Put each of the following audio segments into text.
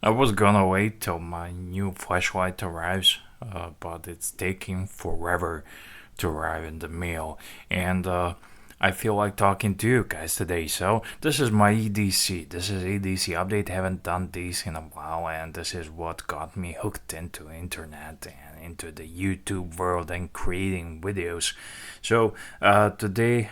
I was gonna wait till my new flashlight arrives, but it's taking forever to arrive in the mail, and I feel like talking to you guys today. So this is my EDC. This is EDC update. Haven't done these in a while, and this is what got me hooked into internet and into the YouTube world and creating videos. So today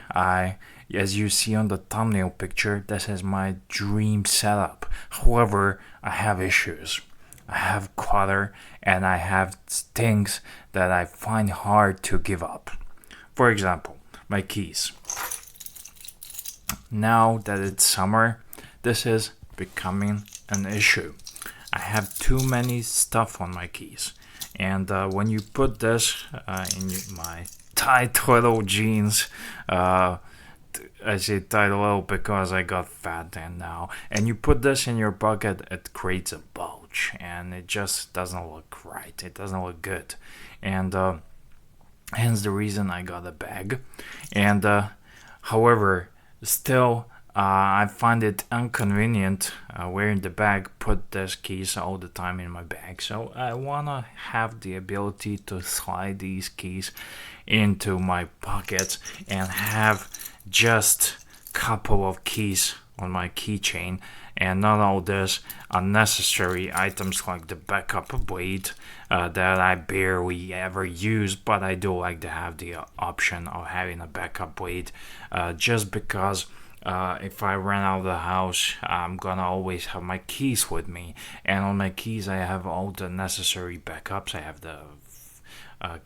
as you see on the thumbnail picture, this is my dream setup. However, I have issues. I have clutter and I have things that I find hard to give up. For example, my keys. Now that it's summer, this is becoming an issue. I have too many stuff on my keys. And when you put this in my tight little jeans, I say tight little because I got fat and now, and you put this in your bucket, it creates a bulge, and it just doesn't look right. It doesn't look good, and hence the reason I got a bag. And however, still, I find it inconvenient wearing the bag, put these keys all the time in my bag. So I wanna have the ability to slide these keys into my pockets and have just couple of keys on my keychain and not all this unnecessary items like the backup blade that I barely ever use, but I do like to have the option of having a backup blade just because if I run out of the house, I'm gonna always have my keys with me, and on my keys I have all the necessary backups. I have the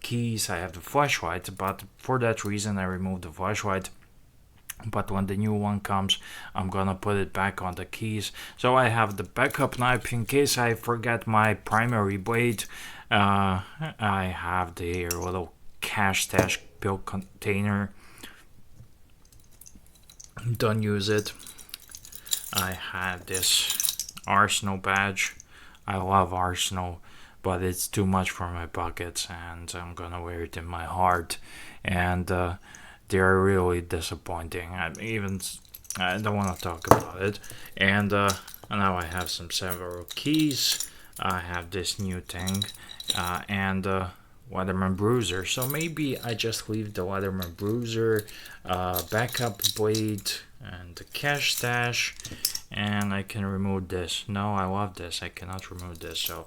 keys, I have the flashlight, but for that reason I removed the flashlight. But when the new one comes, I'm gonna put it back on the keys. So I have the backup knife in case I forget my primary blade. I have the little cash stash pill container. Don't use it. I have this Arsenal badge. I love Arsenal, but it's too much for my pockets, and I'm gonna wear it in my heart. And they're really disappointing. I don't want to talk about it. And now I have some several keys. I have this new thing and Leatherman Bruiser. So maybe I just leave the Leatherman Bruiser, backup blade, and the cash stash, and I can remove this. No, I love this. I cannot remove this. So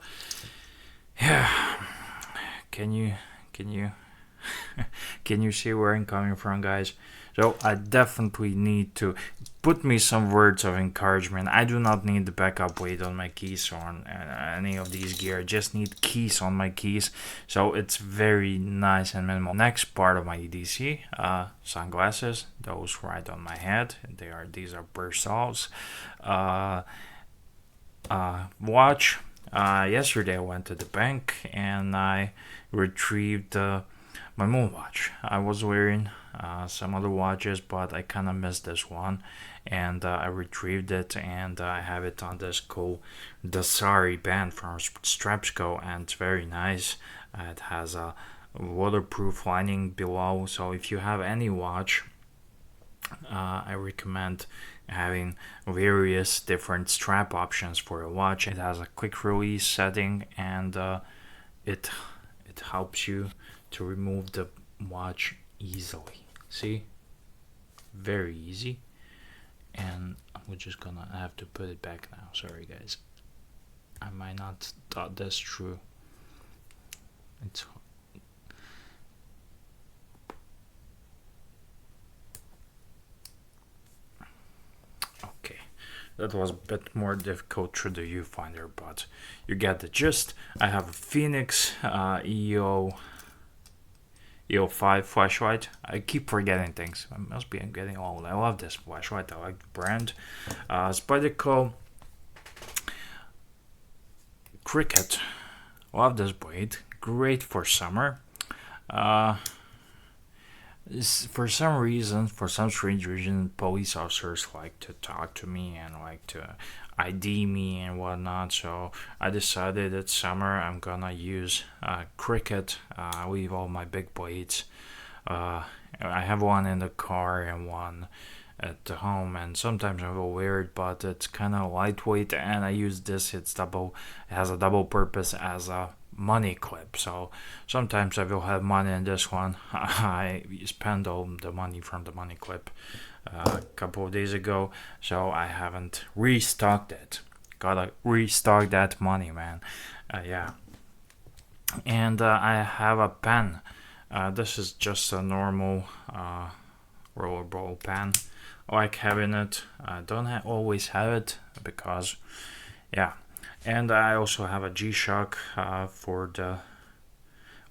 yeah, can you can you can you see where I'm coming from, guys? So I definitely need to put me some words of encouragement. I do not need the backup weight on my keys or on any of these gear. I just need keys on my keys. So it's very nice and minimal. Next part of my EDC, sunglasses. Those right on my head. These are Persal's. Watch. Yesterday I went to the bank and I retrieved my moon watch. I was wearing some other watches, but I kind of missed this one, and I retrieved it, and I have it on this cool Dasari band from Strapsco, and it's very nice. It has a waterproof lining below, so if you have any watch, I recommend having various different strap options for a watch. It has a quick release setting, and it helps you to remove the watch easily. See? Very easy. And we're just gonna have to put it back now. Sorry guys. I might not thought this through. It's okay. That was a bit more difficult through the viewfinder, but you get the gist. I have a Phoenix EO5 flashlight. I keep forgetting things. I must be getting old. I love this flashlight. I like the brand. Spyderco Cricket. Love this blade. Great for summer. For some strange reason, police officers like to talk to me and like to ID me and whatnot. So I decided that summer I'm gonna use Cricut. I leave all my big blades. I have one in the car and one at the home, and sometimes I will wear it, but it's kind of lightweight, and I use this. It has a double purpose as a money clip. So sometimes I will have money in this one. I spend all the money from the money clip a couple of days ago, so I haven't restocked it. Gotta restock that money, man. Yeah. And I have a pen. This is just a normal rollerball pen. I like having it. I don't always have it because, yeah. And I also have a G-Shock for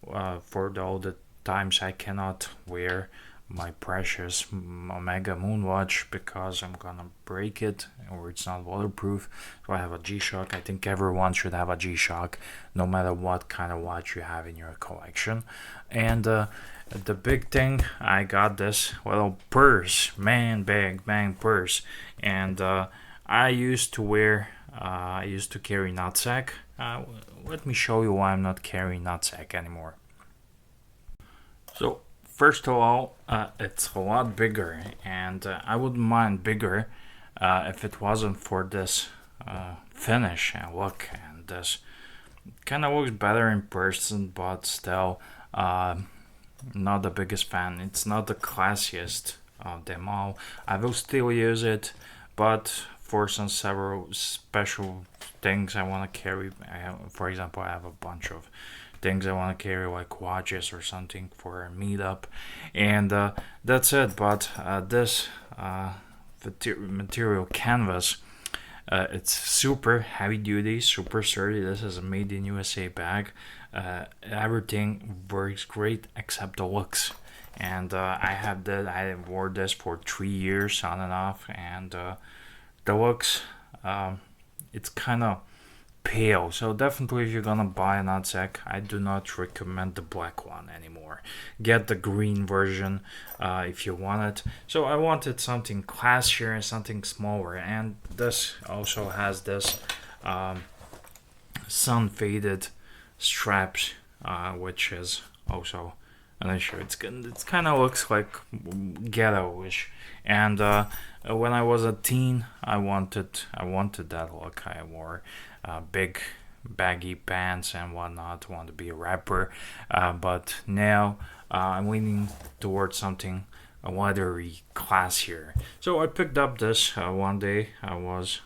all the times I cannot wear my precious Omega Moonwatch because I'm gonna break it or it's not waterproof. So I have a G-Shock. I think everyone should have a G-Shock, no matter what kind of watch you have in your collection. And the big thing, I got this little purse, bag purse, and I used to carry nutsack. Let me show you why I'm not carrying nutsack anymore. So first of all, it's a lot bigger, and I wouldn't mind bigger if it wasn't for this finish and look. And this kind of looks better in person, but still not the biggest fan. It's not the classiest of them all. I will still use it, but for some several special things I want to carry, for example, I have a bunch of things I want to carry, like watches or something for a meetup, and that's it. But this material canvas, it's super heavy duty, super sturdy. This is a made in USA bag. Everything works great except the looks. And I wore this for 3 years on and off, and the looks, it's kind of pale. So definitely, if you're gonna buy a nutsack, I do not recommend the black one anymore. Get the green version if you want it. So I wanted something classier and something smaller, and this also has this sun faded straps, which is also an issue. It's kind of looks like ghetto-ish, and when I was a teen, I wanted that look. I wore big baggy pants and whatnot. Want to be a rapper, but now I'm leaning towards something a leathery, classier. So I picked up this one day. I was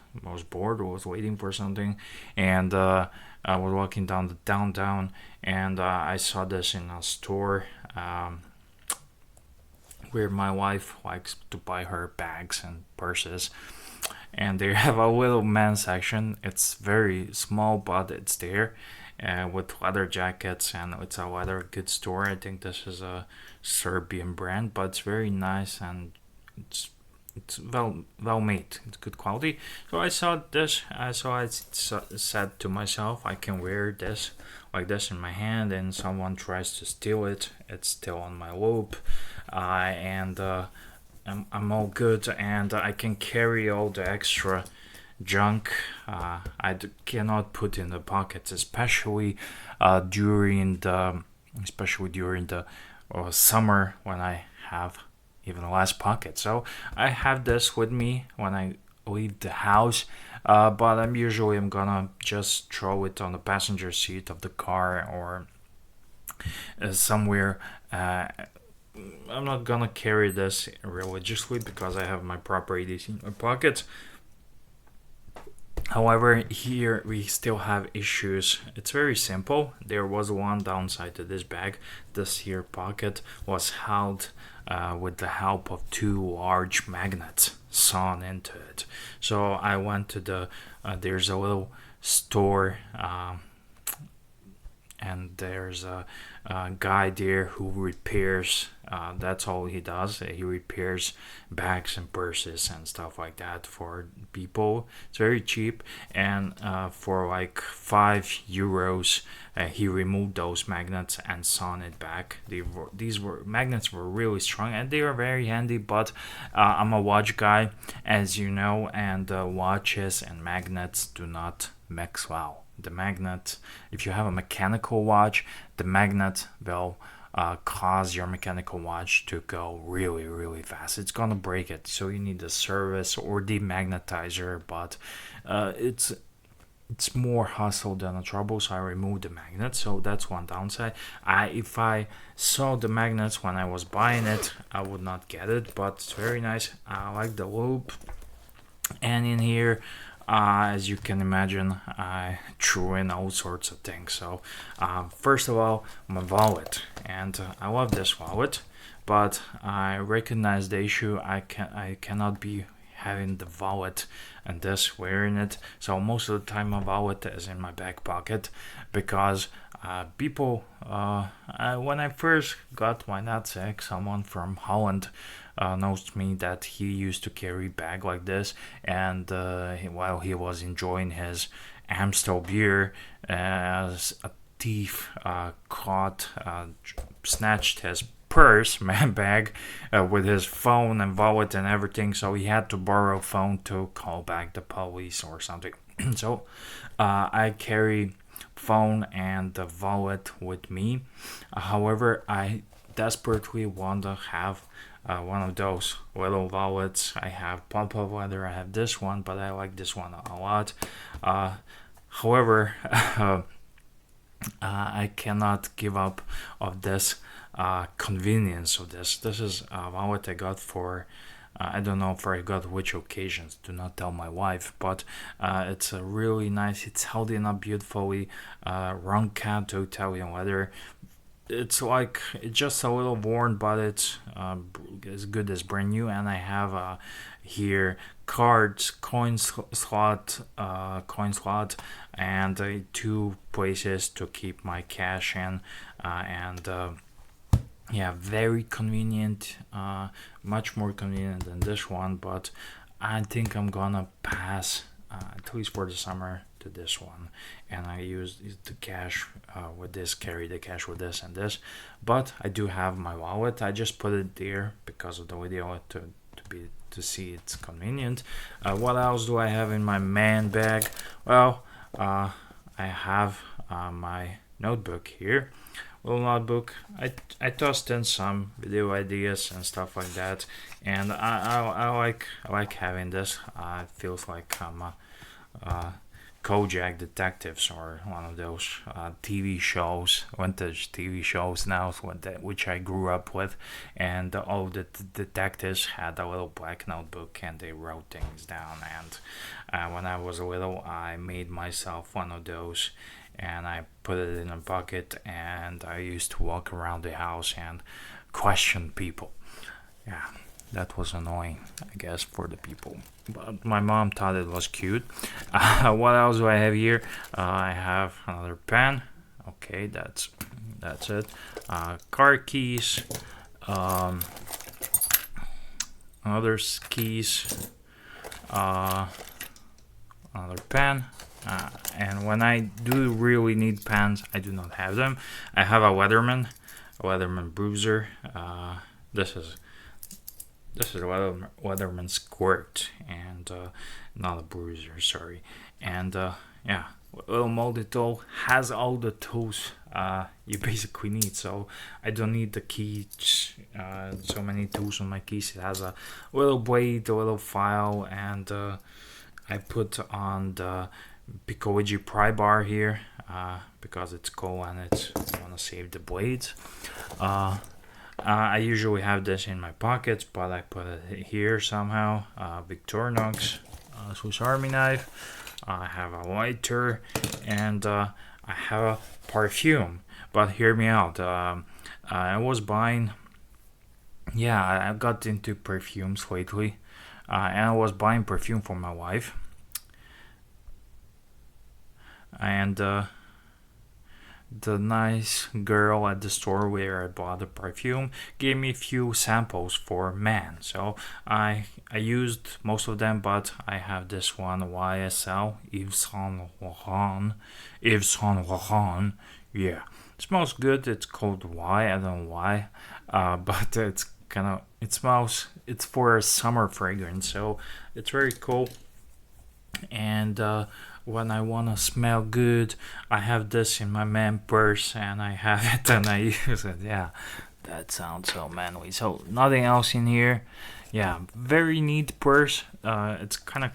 bored. I was waiting for something, and I was walking down the downtown, and I saw this in a store where my wife likes to buy her bags and purses. And they have a little men's section. It's very small, but it's there, with leather jackets, and it's a leather goods store. I think this is a Serbian brand, but it's very nice, and it's well made. It's good quality. So I saw this. I said to myself, I can wear this like this in my hand, and someone tries to steal it. It's still on my loop, and I'm all good, and I can carry all the extra junk cannot put in the pockets, especially during the summer when I have even less pockets. So I have this with me when I leave the house, but I'm gonna just throw it on the passenger seat of the car or somewhere. I'm not gonna carry this religiously because I have my proper EDC in my pockets. However, here we still have issues. It's very simple. There was one downside to this bag. This here pocket was held with the help of two large magnets sewn into it. So I went to there's a little store, and there's a guy there who repairs. That's all he does. He repairs bags and purses and stuff like that for people. It's very cheap, and for like €5, he removed those magnets and sewn it back. These magnets were really strong, and they are very handy. But I'm a watch guy, as you know, and watches and magnets do not mix well. The magnet, if you have a mechanical watch, the magnet will cause your mechanical watch to go really, really fast. It's gonna break it, so you need a service or demagnetizer, but it's more hassle than a trouble, so I removed the magnet. So that's one downside. If I saw the magnets when I was buying it, I would not get it, but it's very nice. I like the loop. And in here, as you can imagine, I threw in all sorts of things. So first of all, my wallet, and I love this wallet, but I recognize the issue. I cannot be having the wallet and this wearing it. So most of the time my wallet is in my back pocket, because people when I first got my knapsack, someone from Holland knows me that he used to carry bag like this, and while he was enjoying his Amstel beer, as a thief snatched his purse, man, bag, with his phone and wallet and everything, so he had to borrow a phone to call back the police or something. So I carry phone and the wallet with me. However, I desperately want to have one of those little wallets. I have pump of leather, I have this one, but I like this one a lot. However, I cannot give up of this convenience of this. This is a wallet I got for I don't know if I got which occasions. Do not tell my wife, but it's a really nice. It's holding up beautifully. Wrong cap to Italian leather. It's like it's just a little worn, but it's as good as brand new. And I have here cards, coin slot, and two places to keep my cash in, and yeah, very convenient, much more convenient than this one, but I think I'm gonna pass, at least for the summer, to this one, and I use the cash with this, carry the cash with this and this, but I do have my wallet. I just put it there because of the video to see it's convenient. What else do I have in my man bag? Well, I have my notebook here. Little notebook. I tossed in some video ideas and stuff like that, and I like having this. It feels like I'm a Kojak Detectives, or one of those TV shows, vintage TV shows now, which I grew up with, and all the detectives had a little black notebook and they wrote things down. And when I was little, I made myself one of those, and I put it in a bucket, and I used to walk around the house and question people. Yeah, that was annoying, I guess, for the people. But my mom thought it was cute. What else do I have here? I have another pen. Okay, that's it. Car keys. Another keys. Another pen. And when I do really need pens, I do not have them. I have a Leatherman bruiser. This is a Leatherman squirt, and not a bruiser, sorry. And yeah, little moldy tool has all the tools you basically need. So I don't need the keys, so many tools on my keys. It has a little blade, a little file, and I put on the Picoigi pry bar here because it's cool and I want to save the blades. I usually have this in my pockets, but I put it here somehow. Victorinox Swiss Army knife. I have a lighter, and I have a perfume. But hear me out. I was buying. Yeah, I got into perfumes lately, and I was buying perfume for my wife. And the nice girl at the store where I bought the perfume gave me a few samples for men. So I used most of them, but I have this one, YSL, Yves Saint Laurent. Yeah, it smells good. It's called Y. I don't know why, but it smells. It's for a summer fragrance, so it's very cool. And when I want to smell good, I have this in my man purse, and I have it and I use it. Yeah, that sounds so manly. So nothing else in here. Yeah, very neat purse. It's kind of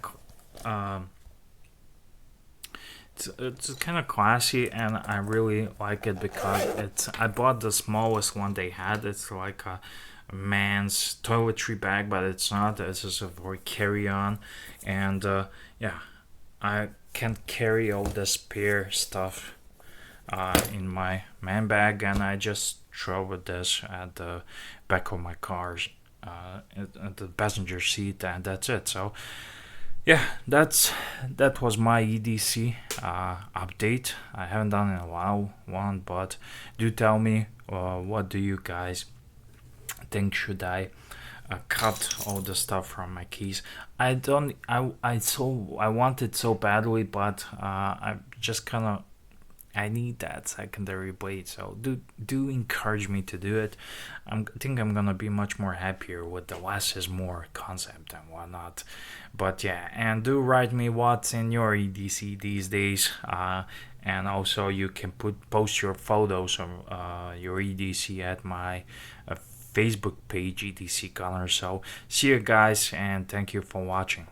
it's kind of classy, and I really like it because it's. I bought the smallest one they had. It's like a man's toiletry bag, but it's not. This is a for carry on, and yeah, I can carry all this spare stuff in my man bag, and I just throw with this at the back of my cars, at the passenger seat, and that's it. So yeah, that was my EDC update. I haven't done it in a while, but do tell me what do you guys think? Should I cut all the stuff from my keys? I don't. I want it so badly, but I just kind of I need that secondary blade. So do encourage me to do it. I think I'm gonna be much more happier with the less is more concept and whatnot. But yeah, and do write me what's in your EDC these days. And also you can post your photos of your EDC at my Facebook page, EDC Color. So see you guys, and thank you for watching.